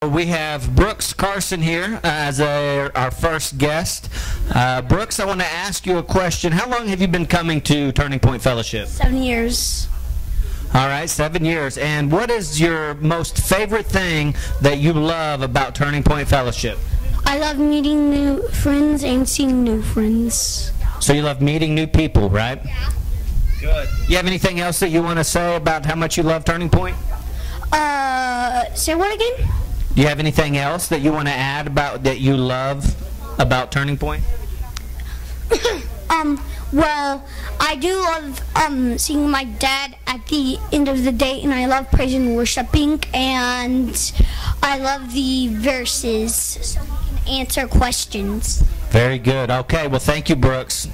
We have Brooks Carson here as our first guest. Brooks, I want to ask you a question. How long have you been coming to Turning Point Fellowship? 7 years. All right, 7 years. And what is your most favorite thing that you love about Turning Point Fellowship? I love meeting new friends and seeing new friends. So you love meeting new people, right? Yeah. Good. You have anything else that you want to say about how much you love Turning Point? Say what again? Do you have anything else that you want to add about that you love about Turning Point? Well, I do love seeing my dad at the end of the day, and I love praise and worshiping, and I love the verses so we can answer questions. Very good. Okay, well, thank you, Brooks.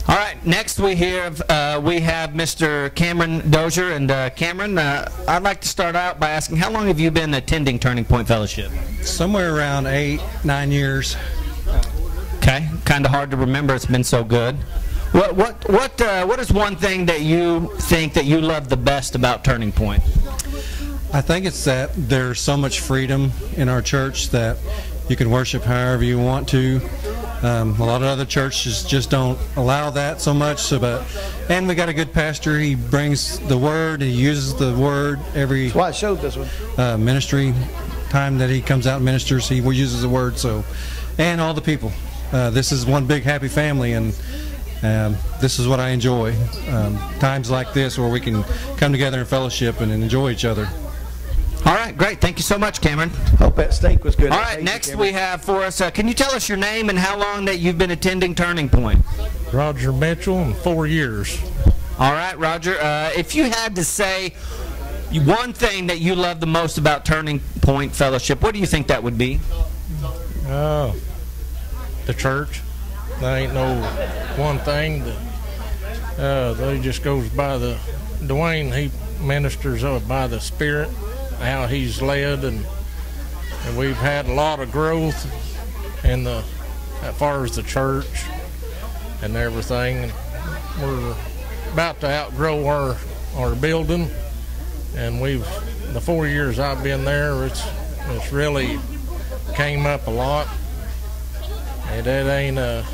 All right, next we have Mr. Cameron Dozier. And Cameron, I'd like to start out by asking, how long have you been attending Turning Point Fellowship? Somewhere around 8-9 years. Okay, kind of hard to remember. It's been so good. What is one thing that you think that you love the best about Turning Point? I think it's that there's so much freedom in our church that you can worship however you want to. A lot of other churches just don't allow that so much. And we got a good pastor. He brings the word. He uses the word every That's why I showed this one. Ministry time that he comes out and ministers. He uses the word. And all the people. This is one big happy family, and this is what I enjoy. Times like this where we can come together in fellowship and enjoy each other. All right, great. Thank you so much, Cameron. Hope that steak was good. All right, next we have for us, can you tell us your name and how long that you've been attending Turning Point? Roger Mitchell, and 4 years. All right, Roger. If you had to say one thing that you love the most about Turning Point Fellowship, what do you think that would be? The church. There ain't no one thing that they just goes by the Dwayne. He ministers by the Spirit, how he's led, and we've had a lot of growth in as far as the church and everything. We're about to outgrow our building, and the 4 years I've been there, it's really came up a lot. And it ain't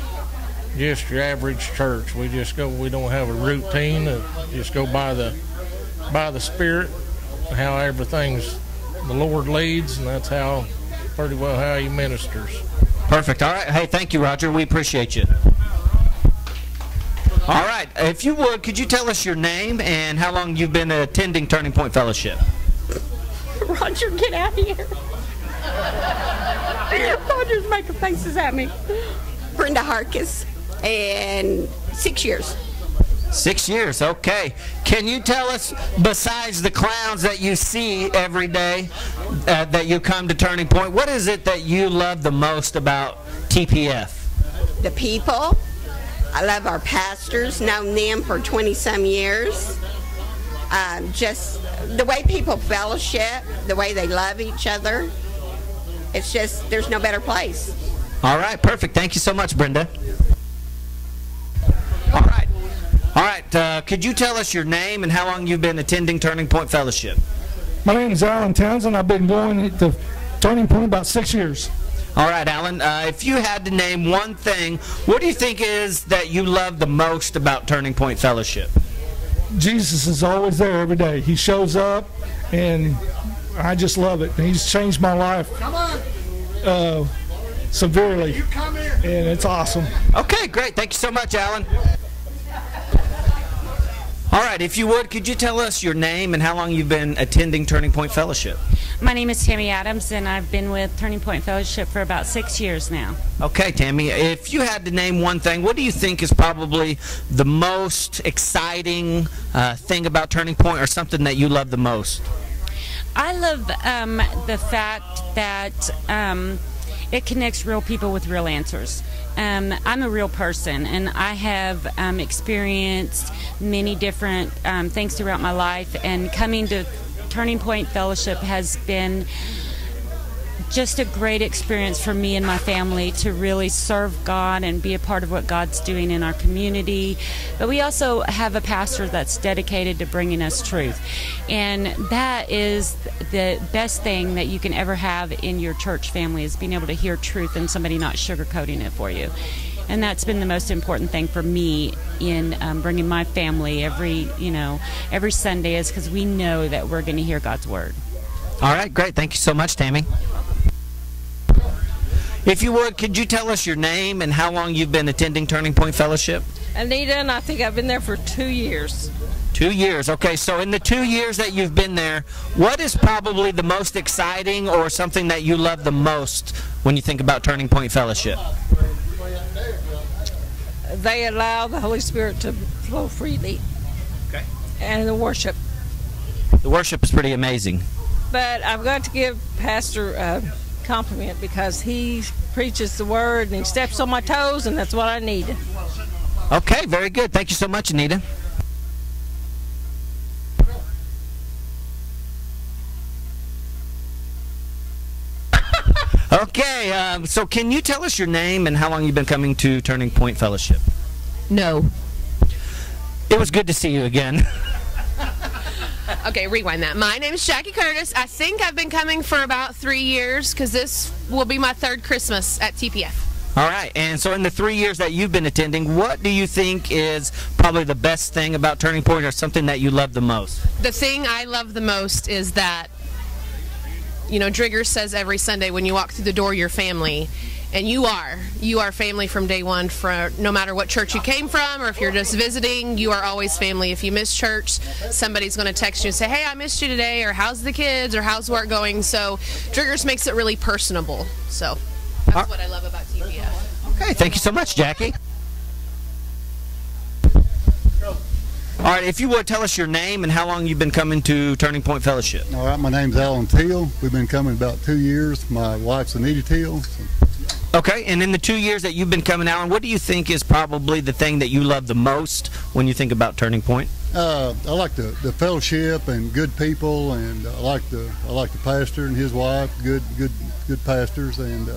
just your average church. We don't have a routine. Just go by the Spirit, how everything's the Lord leads, and that's pretty well how he ministers. Perfect. All right. Hey, thank you, Roger. We appreciate you. All right. If you would, could you tell us your name and how long you've been attending Turning Point Fellowship? Roger, get out of here. Roger's making faces at me. Brenda Harkis, and 6 years. 6 years, okay. Can you tell us, besides the clowns that you see every day that you come to Turning Point, what is it that you love the most about TPF? The people. I love our pastors, known them for 20-some years. Just the way people fellowship, the way they love each other. It's just, there's no better place. All right, perfect. Thank you so much, Brenda. All right. Could you tell us your name and how long you've been attending Turning Point Fellowship? My name is Alan Townsend. I've been going to Turning Point about 6 years. All right, Alan. If you had to name one thing, what do you think is that you love the most about Turning Point Fellowship? Jesus is always there every day. He shows up, and I just love it. He's changed my life severely, and it's awesome. Okay, great. Thank you so much, Alan. All right, if you would, could you tell us your name and how long you've been attending Turning Point Fellowship? My name is Tammy Adams, and I've been with Turning Point Fellowship for about 6 years now. Okay, Tammy, if you had to name one thing, what do you think is probably the most exciting thing about Turning Point, or something that you love the most? I love the fact that it connects real people with real answers. I'm a real person, and I have experienced many different things throughout my life, and coming to Turning Point Fellowship has been just a great experience for me and my family to really serve God and be a part of what God's doing in our community. But we also have a pastor that's dedicated to bringing us truth. And that is the best thing that you can ever have in your church family, is being able to hear truth and somebody not sugarcoating it for you. And that's been the most important thing for me in bringing my family every Sunday, is because we know that we're going to hear God's word. All right, great. Thank you so much, Tammy. If you would, could you tell us your name and how long you've been attending Turning Point Fellowship? Anita, and I think I've been there for 2 years. 2 years. Okay, so in the 2 years that you've been there, what is probably the most exciting or something that you love the most when you think about Turning Point Fellowship? They allow the Holy Spirit to flow freely. Okay. And the worship. The worship is pretty amazing. But I've got to give Pastor a compliment, because he preaches the word and he steps on my toes, and that's what I need. Okay, very good. Thank you so much, Anita. Okay, so can you tell us your name and how long you've been coming to Turning Point Fellowship? No. It was good to see you again. Okay, rewind that. My name is Jackie Curtis. I think I've been coming for about 3 years, because this will be my 3rd Christmas at TPF. All right, and so in the 3 years that you've been attending, what do you think is probably the best thing about Turning Point, or something that you love the most? The thing I love the most is that, Drigger says every Sunday when you walk through the door, you're family. And you are family from day one, for no matter what church you came from, or if you're just visiting, you are always family. If you miss church, somebody's going to text you and say, hey, I missed you today, or how's the kids, or how's work going? So Driggers makes it really personable. So that's what I love about TPF. Okay, thank you so much, Jackie. All right, if you would, tell us your name and how long you've been coming to Turning Point Fellowship. All right, my name's Alan Teal. We've been coming about 2 years. My wife's Anita Teal. Okay, and in the 2 years that you've been coming, Alan, what do you think is probably the thing that you love the most when you think about Turning Point? I like the fellowship and good people, and I like the pastor and his wife, good pastors, and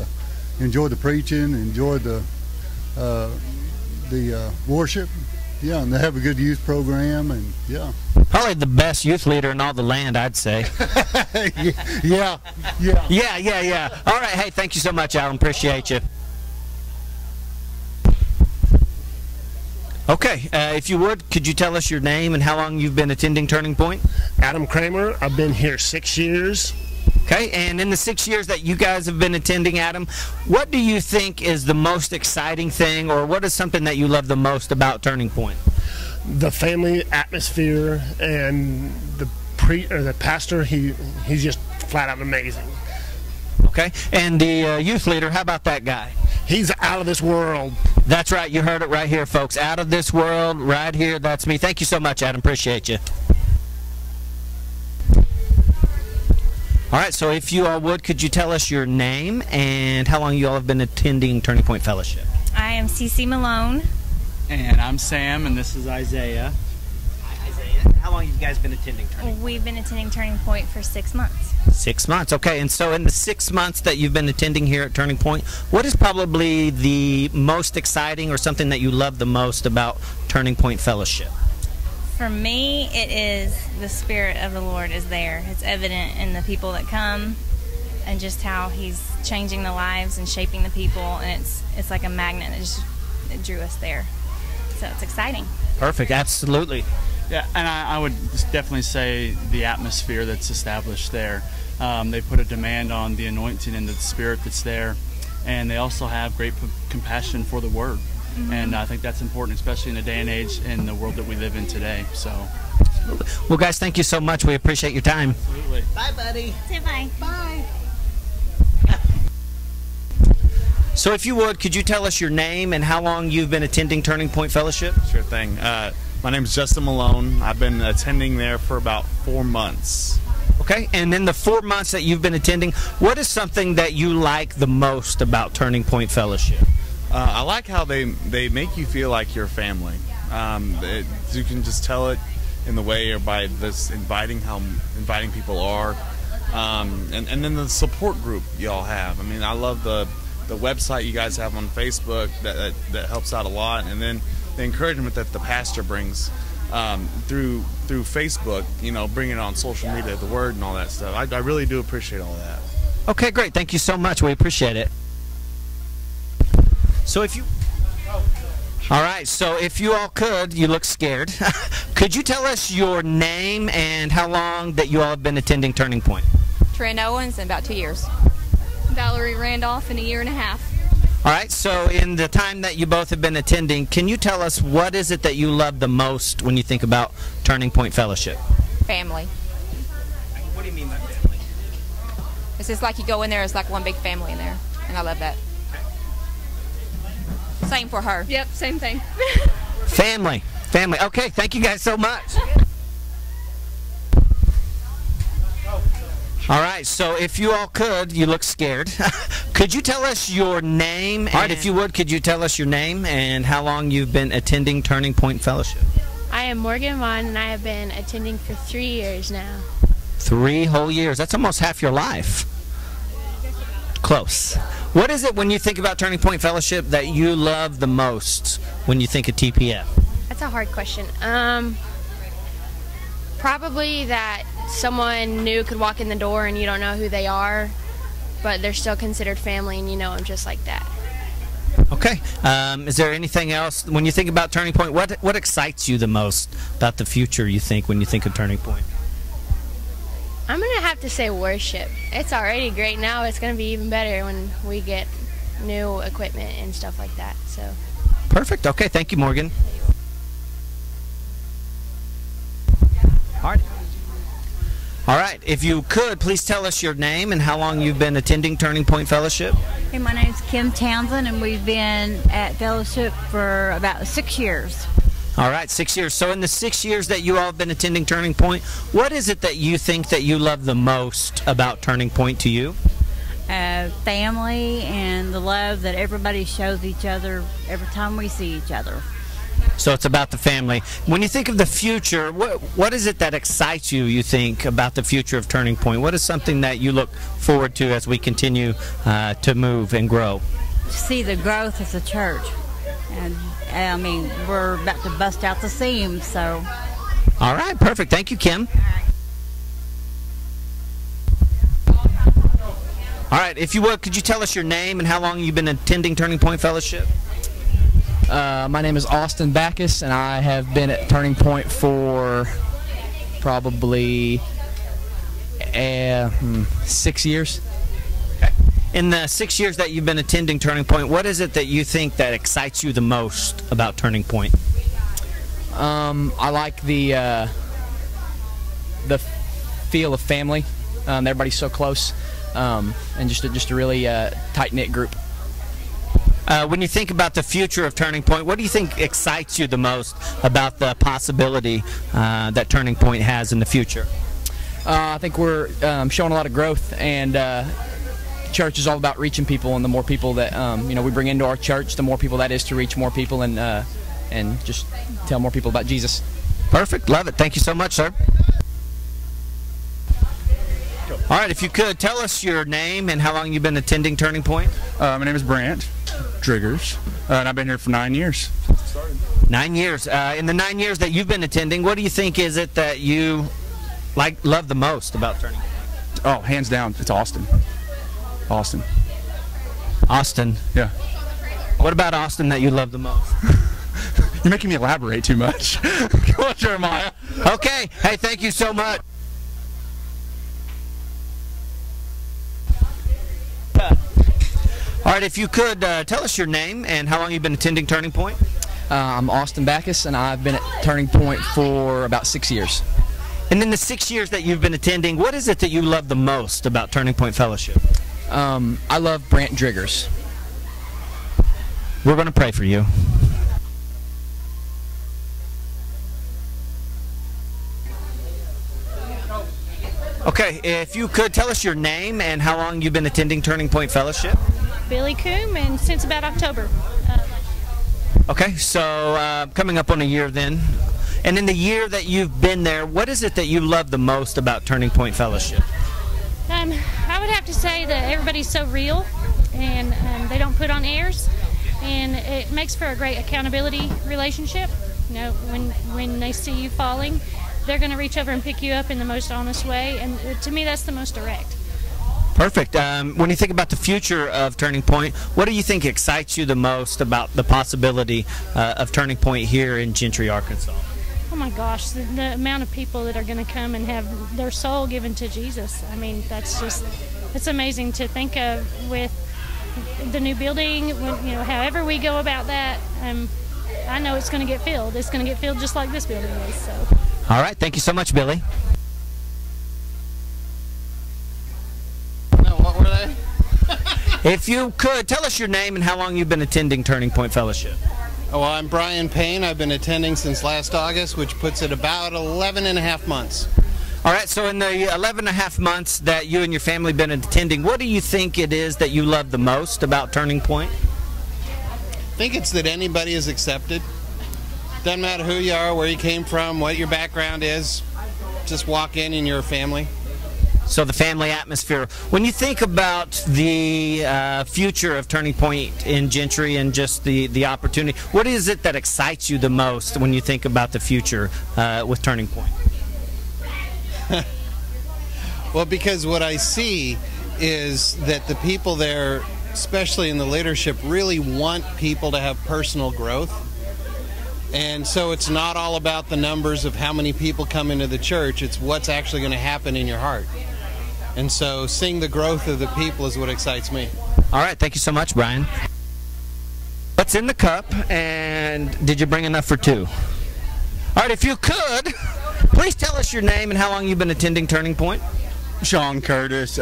enjoy the preaching, enjoy the worship. Yeah, and they have a good youth program, and yeah. Probably the best youth leader in all the land, I'd say. Yeah. All right, hey, thank you so much, Alan. Appreciate you. Okay, if you would, could you tell us your name and how long you've been attending Turning Point? Adam Kramer. I've been here 6 years. Okay, and in the 6 years that you guys have been attending, Adam, what do you think is the most exciting thing, or what is something that you love the most about Turning Point? The family atmosphere, and the pastor, he's just flat out amazing. Okay, and the youth leader, how about that guy? He's out of this world. That's right, you heard it right here, folks. Out of this world, right here, that's me. Thank you so much, Adam. Appreciate you. All right, so if you all would, could you tell us your name and how long you all have been attending Turning Point Fellowship? I am Cece Malone. And I'm Sam, and this is Isaiah. Hi, Isaiah. How long have you guys been attending Turning Point? We've been attending Turning Point for 6 months. 6 months, okay. And so in the 6 months that you've been attending here at Turning Point, what is probably the most exciting or something that you love the most about Turning Point Fellowship? For me, it is the Spirit of the Lord is there. It's evident in the people that come, and just how He's changing the lives and shaping the people, and it's like a magnet that drew us there. So it's exciting. Perfect, absolutely. Yeah, and I would definitely say the atmosphere that's established there. They put a demand on the anointing and the Spirit that's there, and they also have great compassion for the Word. Mm-hmm. And I think that's important, especially in the day and age in the world that we live in today. So, well, guys, thank you so much. We appreciate your time. Absolutely. Bye, buddy. Say bye. Bye. So if you would, could you tell us your name and how long you've been attending Turning Point Fellowship? Sure thing. My name is Justin Malone. I've been attending there for about 4 months. Okay, and in the 4 months that you've been attending, what is something that you like the most about Turning Point Fellowship? I like how they make you feel like you're family. You can just tell it in the way, or by this inviting people are. and then the support group y'all have. I mean, I love the website you guys have on Facebook that helps out a lot, and then the encouragement that the pastor brings through Facebook, you know, bringing it on social media, the word and all that stuff. I really do appreciate all that. Okay, great. Thank you so much. We appreciate it. So if you... All right, so if you all could, you look scared. Could you tell us your name and how long that you all have been attending Turning Point? Trent Owens, in about 2 years. Valerie Randolph, in 1.5 years. All right, so in the time that you both have been attending, can you tell us what is it that you love the most when you think about Turning Point Fellowship? Family. What do you mean by family? It's just like you go in there, it's like one big family in there, and I love that. Same for her. Yep, same thing. Family. Family. Okay, thank you guys so much. All right, so if you all could, you look scared. Could you tell us your name? All right, if you would, could you tell us your name and how long you've been attending Turning Point Fellowship? I am Morgan Vaughn, and I have been attending for 3 years now. 3 whole years. That's almost half your life. Close. What is it when you think about Turning Point Fellowship that you love the most when you think of TPF? That's a hard question. Probably that someone new could walk in the door and you don't know who they are, but they're still considered family and you know them just like that. Okay. Is there anything else when you think about Turning Point? What excites you the most about the future, you think, when you think of Turning Point? I'm going to have to say worship. It's already great now. It's going to be even better when we get new equipment and stuff like that. So. Perfect. Okay. Thank you, Morgan. All right. If you could, please tell us your name and how long you've been attending Turning Point Fellowship. Hey, my name's Kim Townsend, and we've been at Fellowship for about 6 years. All right, 6 years. So in the 6 years that you all have been attending Turning Point, what is it that you think that you love the most about Turning Point to you? Family and the love that everybody shows each other every time we see each other. So it's about the family. When you think of the future, what is it that excites you, you think, about the future of Turning Point? What is something that you look forward to as we continue to move and grow? See the growth of the church. And I mean, we're about to bust out the seams, so. All right, perfect. Thank you, Kim. All right, if you would, could you tell us your name and how long you've been attending Turning Point Fellowship? My name is Austin Backus, and I have been at Turning Point for probably 6 years. In the 6 years that you've been attending Turning Point, what is it that you think that excites you the most about Turning Point? I like the feel of family. Everybody's so close, and just a really tight-knit group. When you think about the future of Turning Point, what do you think excites you the most about the possibility that Turning Point has in the future? I think we're showing a lot of growth, and church is all about reaching people, and the more people that we bring into our church, the more people that is to reach more people and just tell more people about Jesus. Perfect. Love it. Thank you so much, sir. All right, if you could, tell us your name and how long you've been attending Turning Point. My name is Brant Driggers, and I've been here for 9 years. 9 years. In the 9 years that you've been attending, what do you think is it that you love the most about Turning Point? Oh, hands down, it's Austin. Austin. Yeah. What about Austin that you love the most? You're making me elaborate too much. Come on, Jeremiah. Okay. Hey, thank you so much. All right, if you could, tell us your name and how long you've been attending Turning Point. I'm Austin Backus, and I've been at Turning Point for about 6 years. And in the 6 years that you've been attending, what is it that you love the most about Turning Point Fellowship? I love Brant Driggers. We're going to pray for you. Okay, if you could tell us your name and how long you've been attending Turning Point Fellowship. Billy Coombe, and since about October. Okay, so coming up on a year then. And in the year that you've been there, what is it that you love the most about Turning Point Fellowship? would have to say that everybody's so real, and they don't put on airs, and it makes for a great accountability relationship. You know, when they see you falling, they're going to reach over and pick you up in the most honest way, and to me, that's the most direct. Perfect. When you think about the future of Turning Point, what do you think excites you the most about the possibility of Turning Point here in Gentry, Arkansas? Oh my gosh, the amount of people that are going to come and have their soul given to Jesus. I mean, it's amazing to think of with the new building, however we go about that. I know it's going to get filled. It's going to get filled just like this building is. So. All right. Thank you so much, Billy. What were they? If you could, tell us your name and how long you've been attending Turning Point Fellowship. Oh, well, I'm Brian Payne. I've been attending since last August, which puts it about 11 and a half months. All right, so in the 11 and a half months that you and your family have been attending, what do you think it is that you love the most about Turning Point? I think it's that anybody is accepted. Doesn't matter who you are, where you came from, what your background is. Just walk in and you're a family. So the family atmosphere. When you think about the future of Turning Point in Gentry and just the opportunity, what is it that excites you the most when you think about the future with Turning Point? Well, because what I see is that the people there, especially in the leadership, really want people to have personal growth. And so it's not all about the numbers of how many people come into the church, it's what's actually going to happen in your heart. And so seeing the growth of the people is what excites me. All right, thank you so much, Brian. What's in the cup, and did you bring enough for two? All right, if you could, please tell us your name and how long you've been attending Turning Point. Sean Curtis,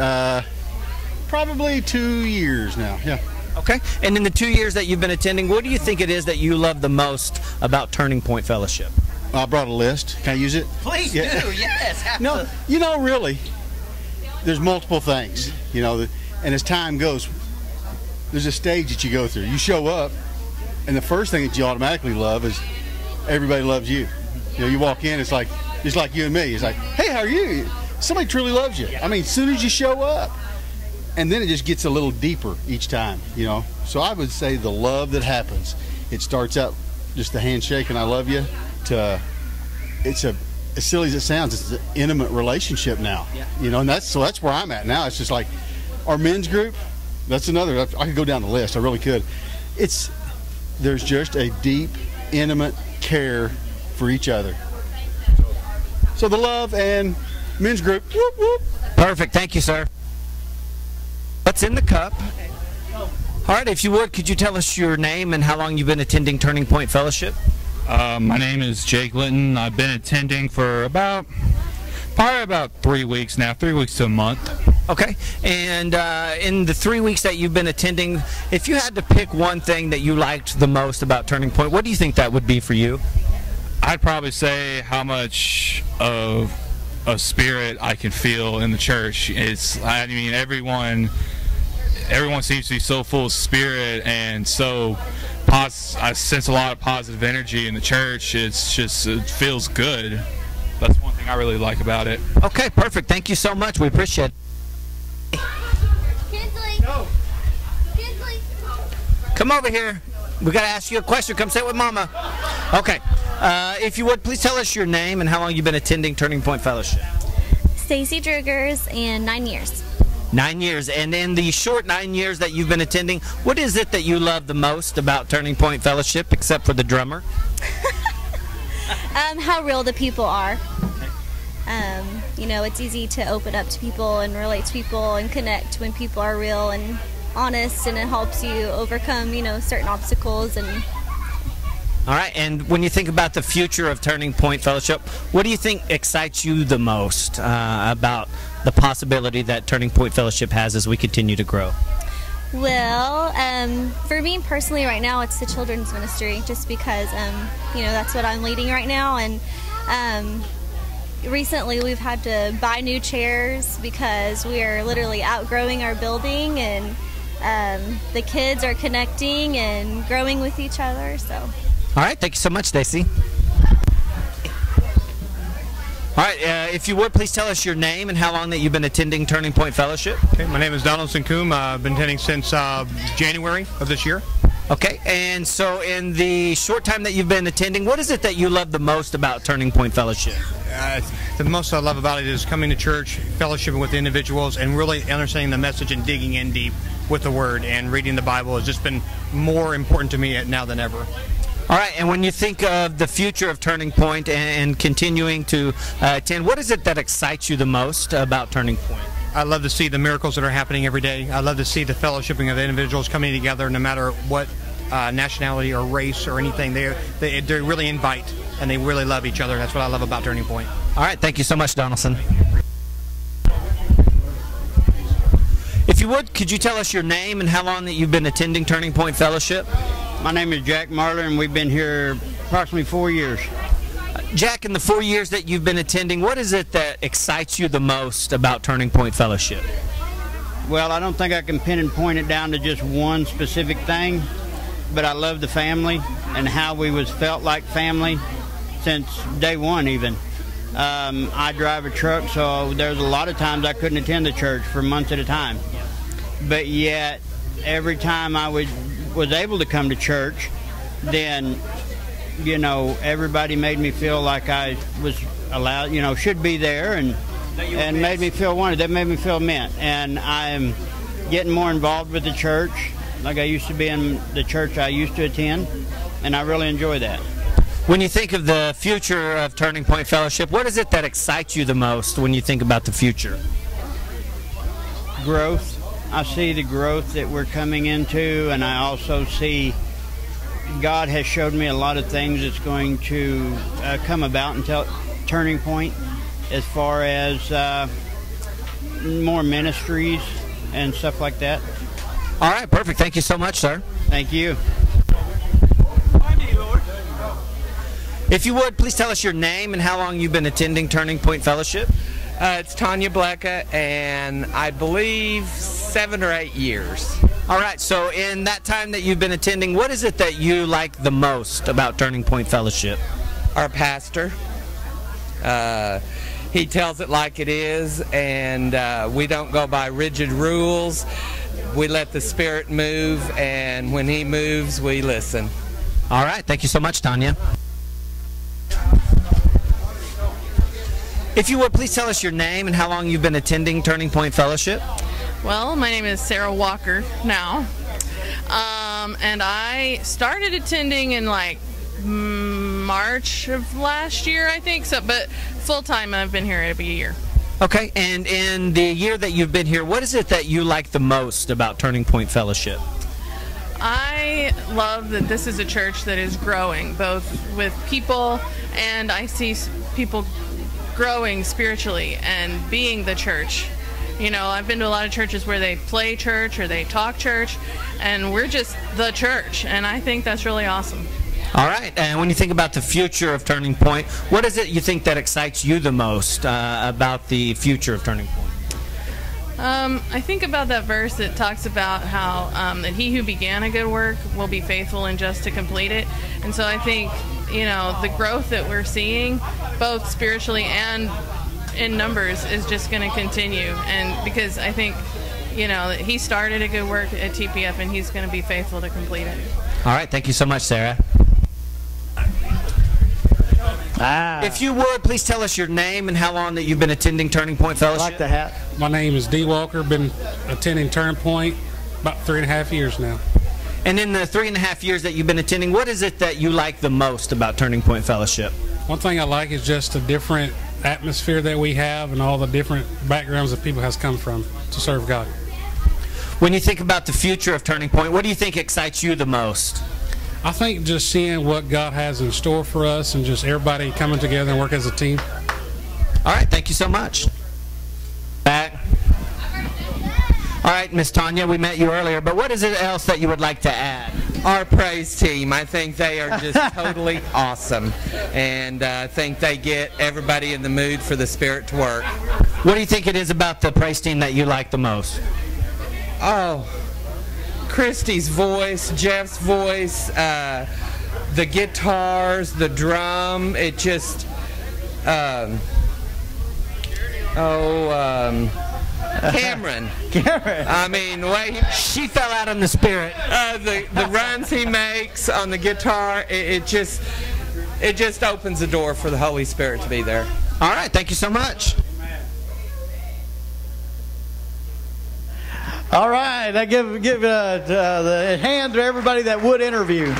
probably 2 years now, yeah. Okay, and in the 2 years that you've been attending, what do you think it is that you love the most about Turning Point Fellowship? I brought a list. Can I use it? Please do, yes. No, really, there's multiple things, and as time goes, there's a stage that you go through. You show up, and the first thing that you automatically love is everybody loves you. You walk in, it's like you and me. It's like, hey, how are you? Somebody truly loves you. I mean, as soon as you show up, and then it just gets a little deeper each time, So I would say the love that happens, it starts out just the handshake and I love you, to it's as silly as it sounds, it's an intimate relationship now. And that's where I'm at now. It's just like our men's group, that's another, I could go down the list, I really could. There's just a deep, intimate care for each other. So the love and men's group, whoop, whoop. Perfect, thank you, sir. What's in the cup? All right, if you would, could you tell us your name and how long you've been attending Turning Point Fellowship? My name is Jake Litton. I've been attending for probably about 3 weeks now, 3 weeks to a month. Okay, and in the 3 weeks that you've been attending, if you had to pick one thing that you liked the most about Turning Point, what do you think that would be for you? I'd probably say how much of a spirit I can feel in the church. Everyone seems to be so full of spirit and so I sense a lot of positive energy in the church. It feels good. That's one thing I really like about it. Okay, perfect. Thank you so much. We appreciate it. Kinsley. Come over here. We got to ask you a question. Come sit with Mama. Okay. If you would, please tell us your name and how long you've been attending Turning Point Fellowship. Stacy Drugers, and 9 years. 9 years. And in the short 9 years that you've been attending, what is it that you love the most about Turning Point Fellowship, except for the drummer? How real the people are. It's easy to open up to people and relate to people and connect when people are real and honest, and it helps you overcome, certain obstacles. And all right, and when you think about the future of Turning Point Fellowship, what do you think excites you the most about the possibility that Turning Point Fellowship has as we continue to grow? Well, for me personally right now, it's the children's ministry, just because, that's what I'm leading right now. And recently we've had to buy new chairs because we are literally outgrowing our building, and the kids are connecting and growing with each other. So. All right, thank you so much, Stacy. All right, if you would, please tell us your name and how long that you've been attending Turning Point Fellowship. Okay, my name is Donaldson Coombe. I've been attending since January of this year. Okay, and so in the short time that you've been attending, what is it that you love the most about Turning Point Fellowship? The most I love about it is coming to church, fellowshipping with individuals, and really understanding the message and digging in deep with the Word. And reading the Bible has just been more important to me now than ever. All right, and when you think of the future of Turning Point and continuing to attend, what is it that excites you the most about Turning Point? I love to see the miracles that are happening every day. I love to see the fellowshipping of individuals coming together, no matter what nationality or race or anything. They really invite, and they really love each other. That's what I love about Turning Point. All right, thank you so much, Donaldson. If you would, could you tell us your name and how long that you've been attending Turning Point Fellowship? My name is Jack Marler, and we've been here approximately 4 years. Jack, in the 4 years that you've been attending, what is it that excites you the most about Turning Point Fellowship? Well, I don't think I can pin and point it down to just one specific thing, but I love the family and how we was felt like family since day one even. I drive a truck, so there's a lot of times I couldn't attend the church for months at a time. But yet, every time I was able to come to church, then, you know, everybody made me feel like I was allowed, you know, should be there, and made me feel wanted. That made me feel meant. And I'm getting more involved with the church, like I used to be in the church I used to attend, and I really enjoy that. When you think of the future of Turning Point Fellowship, what is it that excites you the most when you think about the future? Growth. I see the growth that we're coming into, and I also see God has showed me a lot of things that's going to come about until Turning Point, as far as more ministries and stuff like that. All right, perfect. Thank you so much, sir. Thank you. If you would, please tell us your name and how long you've been attending Turning Point Fellowship. It's Tanya Blecka, and I believe 7 or 8 years. All right, so in that time that you've been attending, what is it that you like the most about Turning Point Fellowship? Our pastor. He tells it like it is, and we don't go by rigid rules. We let the Spirit move, and when He moves, we listen. All right, thank you so much, Tanya. If you would, please tell us your name and how long you've been attending Turning Point Fellowship. Well, my name is Sarah Walker now, and I started attending in like March of last year, I think. So, but full-time, I've been here every year. Okay, and in the year that you've been here, what is it that you like the most about Turning Point Fellowship? I love that this is a church that is growing, both with people, and I see people growing spiritually and being the church. You know, I've been to a lot of churches where they play church or they talk church, and we're just the church, and I think that's really awesome. All right, and when you think about the future of Turning Point, what is it you think that excites you the most about the future of Turning Point? I think about that verse that talks about how that he who began a good work will be faithful and just to complete it. And so I think, you know, the growth that we're seeing, both spiritually and in numbers, is just going to continue. And because I think, you know, that he started a good work at TPF, and he's going to be faithful to complete it. All right, thank you so much, Sarah. If you would, please tell us your name and how long that you've been attending Turning Point Fellowship. I like the hat. My name is D. Walker. Been attending Turning Point about 3.5 years now. And in the 3.5 years that you've been attending, what is it that you like the most about Turning Point Fellowship? One thing I like is just the different atmosphere that we have and all the different backgrounds that people has come from to serve God. When you think about the future of Turning Point, what do you think excites you the most? I think just seeing what God has in store for us and just everybody coming together and work as a team. All right, thank you so much. Back. All right, Miss Tanya, we met you earlier, but what is it else that you would like to add? Our praise team, I think they are just totally awesome, and I think they get everybody in the mood for the Spirit to work. What do you think it is about the praise team that you like the most? Oh, Christy's voice, Jeff's voice, the guitars, the drum, it just, Cameron. Cameron. I mean, the way she fell out in the spirit. The runs he makes on the guitar, it just opens the door for the Holy Spirit to be there. All right, thank you so much. All right, I give the hand to everybody that would interview.